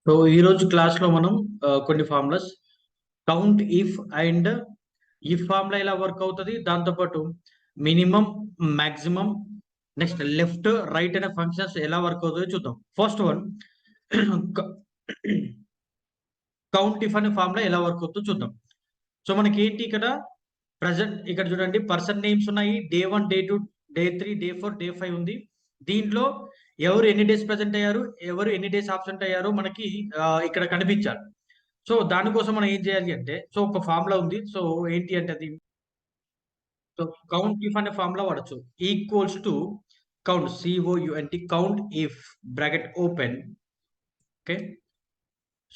So ఈ రోజు class లో మనం కొన్ని formulas count if and if formula ఎలా వర్క్ అవుతుంది, దాంతోపాటు minimum, maximum, next left right అనే ఫంక్షన్స్ ఎలా వర్క్ అవుతుందో చూద్దాం. ఫస్ట్ వన్ కౌంట్ ఇఫ్ అనే ఫార్ములా ఎలా వర్క్ అవుతుందో చూద్దాం. సో మనకి ఏంటి ఇక్కడ ప్రజెంట్ ఇక్కడ చూడండి, పర్సన్ నేమ్స్ ఉన్నాయి. Day 1, day 2, day 3, day 4, day 5 ఉంది. దీంట్లో ఎవరు ఎన్ని డేస్ ప్రెజెంట్ అయ్యారు, ఎవరు ఎన్ని డేస్ ఆబ్సెంట్ అయ్యారో మనకి ఇక్కడ కనిపించాలి. సో దానికోసం మనం ఏం చేయాలి అంటే, సో ఒక ఫార్ములా ఉంది. సో ఏంటి అంటే అది, సో కౌంట్ ఇఫ్ అనే ఫార్ములా వాడచ్చు. Equals to count, COUNT, count if bracket open. Okay,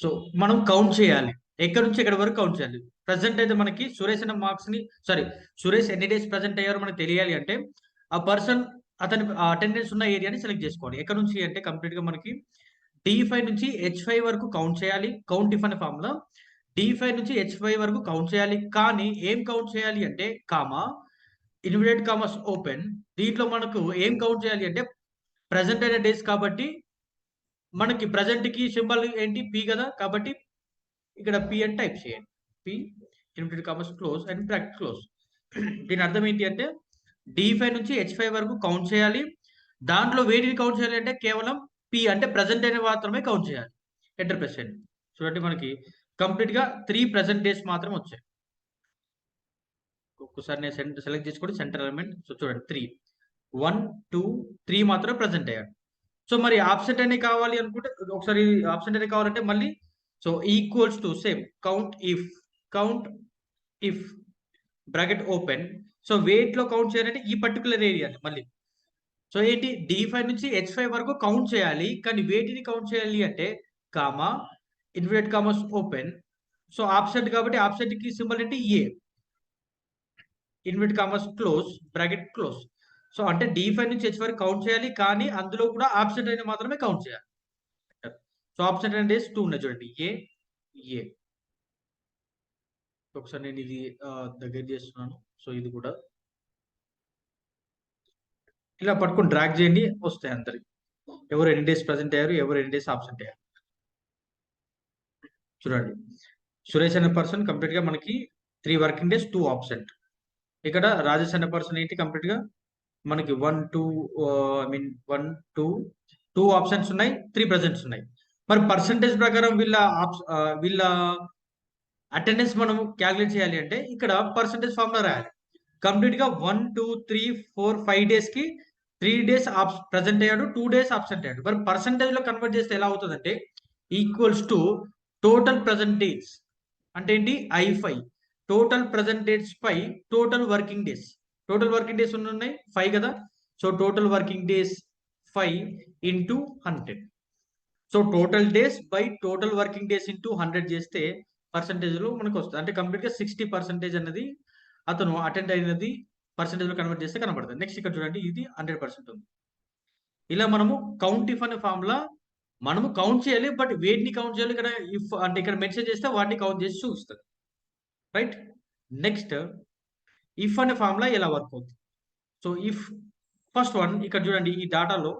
so మనం కౌంట్ చేయాలి. ఎక్కడి నుంచి ఎక్కడి వరకు కౌంట్ చేయాలి. ప్రెసెంట్ అయితే మనకి సురేష్ అనే మార్క్స్ ని, సారీ, సురేష్ ఎన్ని డేస్ ప్రెసెంట్ అయ్యారో మనకు తెలియాలి అంటే ఆ పర్సన్ అతని అటెండెన్స్ ఉన్న ఏరియాని సెలెక్ట్ చేసుకోవాలి. ఎక్కడ నుంచి అంటే కంప్లీట్ గా మనకి D5 నుంచి H5 వరకు కౌంట్ చేయాలి. కౌంట్ ఇఫ్ అనే ఫార్ములా D5 నుంచి H5 వరకు కౌంట్ చేయాలి. కానీ ఏం కౌంట్ చేయాలి అంటే కామా, ఇన్వర్టెడ్ కామర్స్ ఓపెన్. దీంట్లో మనకు ఏం కౌంట్ చేయాలి అంటే ప్రెసెంట్ అయిన డేస్ కాబట్టి మనకి ప్రెసెంట్ కి సింబల్ ఏంటి, పి కదా, కాబట్టి ఇక్కడ పి అని టైప్ చేయండి. P inverted commas close and bracket close. దీని అర్థం ఏంటి అంటే D5 నుంచి H5 వరకు కౌంట్ చేయాలి. దాంట్లో వేటిని కౌంట్ చేయాలి అంటే కేవలం పి అంటే ప్రెసెంట్ అయిన మాత్రమే కౌంట్ చేయాలి. ఎంటర్ ప్రెస్ చేయండి. చూడండి మనకి కంప్లీట్ గా 3 ప్రెసెంట్ డేస్ మాత్రం వచ్చాయి. ఒక్కసారి నేను సెలెక్ట్ చేసుకోండి సెంటర్ ఎలిమెంట్. సో చూడండి 3, 1, 2, 3 మాత్రం ప్రెసెంట్ అయ్యాడు. సో మరి ఆబ్సెంట్ అనే కావాలి అనుకుంటే, ఒకసారి ఆబ్సెంట్ అనే కావాలంటే మళ్ళీ so equals to same count if bracket open. So weight లో కౌంట్ చేయాలంటే ఈ పర్టికులర్ ఏరియా మళ్ళీ. సో ఏంటి, D5 నుంచి H5 వరకు కౌంట్ చేయాలి. కానీ వేటిని కౌంట్ చేయాలి అంటే comma, inverted commas open. So absent కాబట్టి ఆబ్సెంట్ కి సింబల్ ఏంటి, A, inverted commas close bracket close. So అంటే D5 నుంచి H వరకు కౌంట్ చేయాలి, కానీ అందులో కూడా ఆబ్సెంట్ అయిన మాత్రమే కౌంట్ చేయాలి. సో ఆబ్సెంట్ అయిన డేస్ 2 ఉన్నాయి చూడండి, ఏ. ఒకసారి నేను ఇది దగ్గర చేస్తున్నాను. సో ఇది కూడా ఇలా పట్టుకొని డ్రాగ్ చేయండి, వస్తాయి అందరికి. ఎవరు ఎన్ని డేస్ ప్రెసెంట్ అయ్యారు, ఎవరు ఎన్ని డేస్ ఆబ్సెంట్ అయ్యారు. చూడండి, సురేష్ అనే పర్సన్ కంప్లీట్ గా మనకి 3 వర్కింగ్ డేస్, 2 ఆబ్సెంట్. ఇక్కడ రాజేష్ అనే పర్సన్ ఏంటి కంప్లీట్ గా మనకి 1, 2, ఐ మీన్ 1, 2 ఆప్షన్స్ ఉన్నాయి, 3 ప్రెసెంట్స్ ఉన్నాయి. మరి పర్సంటేజ్ ప్రకారం వీళ్ళ అటెండెన్స్ మనం క్యాలిక్యులేట్ చేయాలి అంటే ఇక్కడ పర్సంటేజ్ ఫార్ములా రాయాలి. కంప్లీట్ గా 1, 2, 3, 4, 5 డేస్ కి 3 డేస్ ప్రెసెంట్ అయ్యాడు, 2 డేస్ ఆబ్సెంట్ అయ్యాడు. మరి పర్సంటేజ్ లో కన్వర్ట్ చేస్తే ఎలా అవుతుంది అంటే equals to total present days అంటే ఏంటి, I5 టోటల్ ప్రెసెంట్ డేట్స్ పై total working days. Total working days ఉన్నాయి 5 కదా. So total working days 5 into 100. So total days by total working days into 100 చేస్తే పర్సంటేజ్ లో మనకు వస్తుంది. అంటే కంప్లీట్ గా 60% అనేది అతను అటెండ్ అయినది పర్సంటేజ్ లో కన్వర్ట్ చేస్తే కనబడుతుంది. నెక్స్ట్ ఇక్కడ చూడండి, ఇది 100% ఉంది. ఇలా మనము కౌంట్ ఇఫ్ అనే ఫార్ములా మనము కౌంట్ చేయాలి. బట్ వేటిని కౌంట్ చేయాలి, ఇక్కడ ఇఫ్ అంటే ఇక్కడ మెన్షన్ చేస్తే వాటిని కౌంట్ చేసి చూపిస్తుంది. రైట్, నెక్స్ట్ ఇఫ్ అనే ఫార్ములా ఎలా వర్క్ అవుతుంది. సో ఇఫ్ ఫస్ట్ వన్ ఇక్కడ చూడండి, ఈ డాటాలో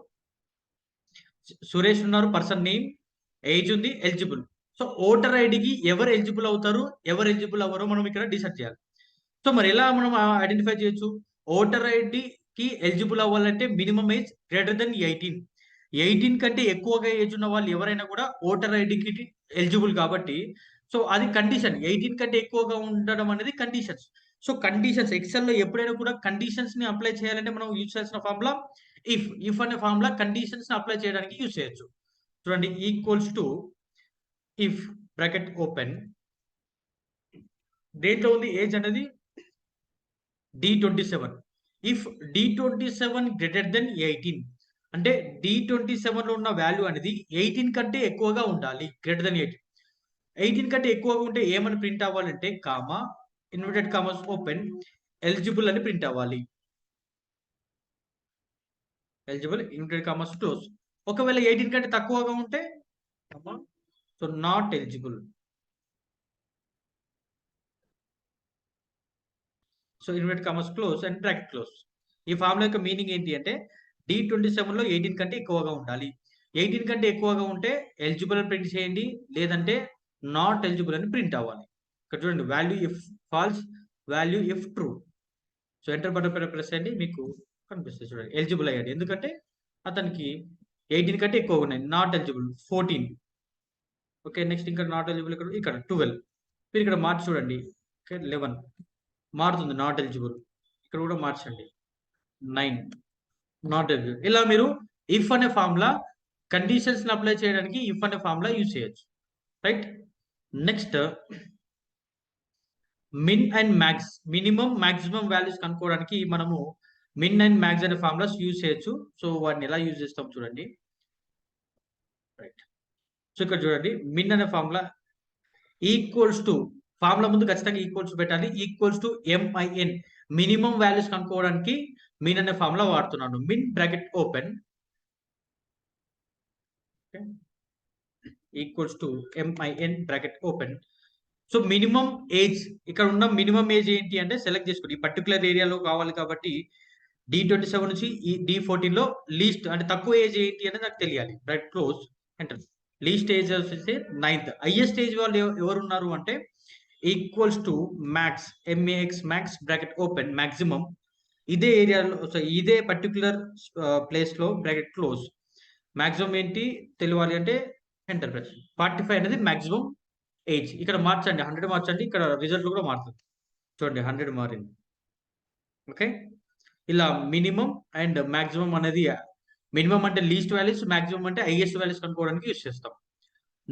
సురేష్ ఉన్నారు, పర్సన్ నేమ్, ఏజ్ ఉంది, ఎలిజిబుల్. సో ఓటర్ ఐడికి ఎవరు ఎలిజిబుల్ అవుతారు, ఎవరు ఎలిజిబుల్ అవ్వరో మనం ఇక్కడ డిసైడ్ చేయాలి. సో మరి ఎలా మనం ఐడెంటిఫై చేయొచ్చు. ఓటర్ ఐడికి ఎలిజిబుల్ అవ్వాలంటే మినిమం ఏజ్ గ్రేటర్ దెన్ 18 కంటే ఎక్కువగా ఏజ్ ఉన్న వాళ్ళు ఎవరైనా కూడా ఓటర్ ఐడికి ఎలిజిబుల్. కాబట్టి సో అది కండిషన్, 18 కంటే ఎక్కువగా ఉండడం అనేది కండిషన్స్. సో కండిషన్స్ ఎక్సెల్ లో ఎప్పుడైనా కూడా కండిషన్స్ ని అప్లై చేయాలంటే మనం యూజ్ చేసిన ఫార్ములా ఇఫ్ అనే ఫార్ములా కండిషన్స్ ని అప్లై చేయడానికి యూజ్ చేయొచ్చు. చూడండి, equals to if bracket open. దేంట్లో ఉంది ఏజ్ అనేది D27. If D27 greater than 18 అంటే D27 లో ఉన్న వాల్యూ అనేది 18 కంటే ఎక్కువగా ఉండాలి, గ్రేటర్ దెన్ 18 కంటే ఎక్కువగా ఉంటే ఏమని ప్రింట్ అవ్వాలంటే comma, inverted commas open, eligible అని ప్రింట్ అవ్వాలి. Eligible inverted commas close. ఒకవేళ 18 కంటే తక్కువగా ఉంటే so not eligible. So inverted commas close and bracket close. ఈ ఫార్ములా యొక్క మీనింగ్ ఏంటి అంటే D27 లో 18 కంటే ఎక్కువగా ఉండాలి. 18 కంటే ఎక్కువగా ఉంటే ఎలిజిబుల్ అని ప్రింట్ చేయండి, లేదంటే నాట్ ఎలిజిబుల్ అని ప్రింట్ అవ్వాలి. ఇక్కడ చూడండి value if false, value if true. So enter button పైన ప్రెస్ చేయండి, మీకు కనిపిస్తుంది చూడండి ఎలిజిబుల్ అయ్యాడు. ఎందుకంటే అతనికి 18 కంటే ఎక్కువ ఉన్నాయి. Not eligible 14. ఓకే, నెక్స్ట్ ఇంకా నాట్ ఎలిజిబుల్ ఇక్కడ 12. మీరు ఇక్కడ మార్చి చూడండి, ఓకే 11 మారుతుంది నాట్ ఎలిజిబుల్. ఇక్కడ కూడా మార్చండి 9 నాట్ ఎలిజిబుల్. ఇలా మీరు ఇఫ్ అనే ఫార్ములా కండిషన్స్ అప్లై చేయడానికి ఇఫ్ అనే ఫార్ములా యూజ్ చేయొచ్చు, right. Next min and max, minimum maximum values కనుక్కోవడానికి మనము మిన్ అండ్ మ్యాక్స్ అనే ఫార్ములాస్ యూజ్ చేయొచ్చు. సో వాటిని ఎలా యూజ్ చేస్తాం చూడండి, రైట్. సో ఇక్కడ చూడండి మిన్ అనే ఫార్ములా ఈక్వల్స్ టు, ఫార్ములా ముందు ఖచ్చితంగా ఈక్వల్స్ పెట్టాలి, equals to MIN, minimum values కనుక్కోవడానికి మిన్ అనే ఫార్ములా వాడుతున్నాను. Min bracket open equals to MIN bracket open. So minimum age, ఇక్కడ ఉన్న మినిమం ఏజ్ ఏంటి అంటే సెలెక్ట్ చేసుకోండి. ఈ పర్టికులర్ ఏరియాలో కావాలి కాబట్టి D27 నుంచి ఈ D14 లో లీస్ట్ అంటే తక్కువ ఏజ్ ఏంటి అనేది నాకు తెలియాలి. Right close enter. Least age వచ్చేసి 9th. హైయెస్ట్ ఏజ్ వాళ్ళు ఎవరు ఉన్నారు అంటే equals to max, MAX max bracket open maximum. ఇదే ఏరియాలో, సో ఇదే పర్టికులర్ ప్లేస్ లో బ్రాకెట్ క్లోజ్. మాక్సిమం ఏంటి తెలియాలి అంటే ఎంటర్ ప్రెస్. 45 అనేది మాక్సిమం ఏజ్. ఇక్కడ మార్చండి 100 మార్చండి, ఇక్కడ రిజల్ట్ కూడా మారుతుంది చూడండి 100 మారింది. ఓకే, ఇలా మినిమం అండ్ మాక్సిమం అనేది, మినిమం అంటే లీస్ట్ వాల్యూస్, మాక్సిమం అంటే హైయెస్ట్ వాల్యూస్ కనుక్కోవడానికి యూస్ చేస్తాం.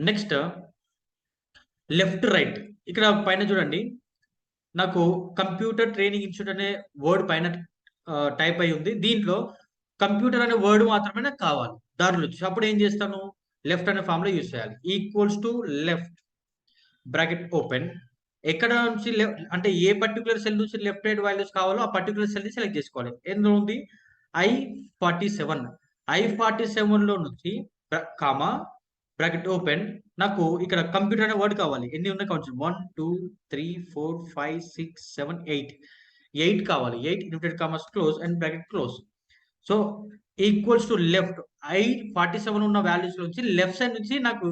Next left right. ఇక్కడ పైన చూడండి నాకు కంప్యూటర్ ట్రైనింగ్ ఇన్స్టిట్యూట్ అనే వర్డ్ పైన టైప్ అయి ఉంది. దీంట్లో కంప్యూటర్ అనే వర్డ్ మాత్రమే నాకు కావాలి దారిలో వచ్చి. అప్పుడు ఏం చేస్తాను, లెఫ్ట్ అనే ఫార్ములా యూస్ చేయాలి. Equals to left bracket open. ఎక్కడ నుంచి అంటే ఏ పర్టికులర్ సెల్ నుంచి లెఫ్ట్ రైట్ వాల్యూస్ కావాలో ఆ పర్టికులర్ సెల్ ని సెలెక్ట్ చేసుకోవాలి. ఎందులో ఉంది I47. I47 లో నుంచి కామా బ్రాకెట్ ఓపెన్. నాకు ఇక్కడ కంప్యూటర్ అనే వర్డ్ కావాలి. ఎన్ని ఉన్నాయి కౌంట్ 1 2 3 4 5 6 7 8 8 కావాలి. 8 inverted commas close and bracket close. So equals to left, I47 ఉన్న వాల్యూస్ నుంచి లెఫ్ట్ సైడ్ నుంచి నాకు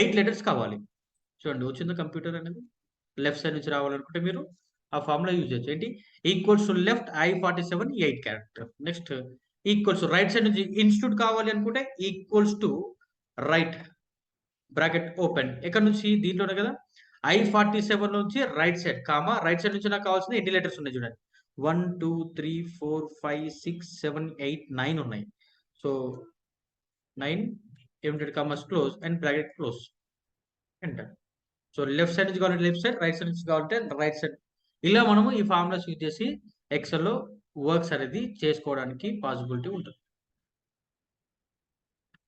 8 లెటర్స్ కావాలి. చూడండి వచ్చింది కంప్యూటర్ అనేది. లెఫ్ట్ సైడ్ నుంచి రావాలనుకుంటే మీరు ఆ ఫార్ములా యూజ్ చేయొచ్చు. ఏంటి, equals to left I47 8 character. Next equals to right side నుంచి ఇన్స్టిట్యూట్ కావాలి అనుకుంటే equals to right bracket open. ఎక్కడ నుంచి దీంట్లోనే కదా I47 నుంచి right side comma, right side నుంచి నాకు కావాల్సిన ఎన్ని లెటర్స్ ఉన్నాయి చూడండి 1 2 3 4 5 6 7 8 9 ఉన్నాయి. So 9 inverted commas close and bracket close enter. So left side నుంచి కావాలంటే లెఫ్ట్ సైడ్, రైట్ సైడ్ నుంచి కావాలంటే రైట్ సైడ్. ఇలా మనము ఈ ఫార్ములాస్ యూజ్ చేసి ఎక్సెల్ లో వర్క్స్ అనేది చేసుకోవడానికి పాసిబిలిటీ ఉంటుంది.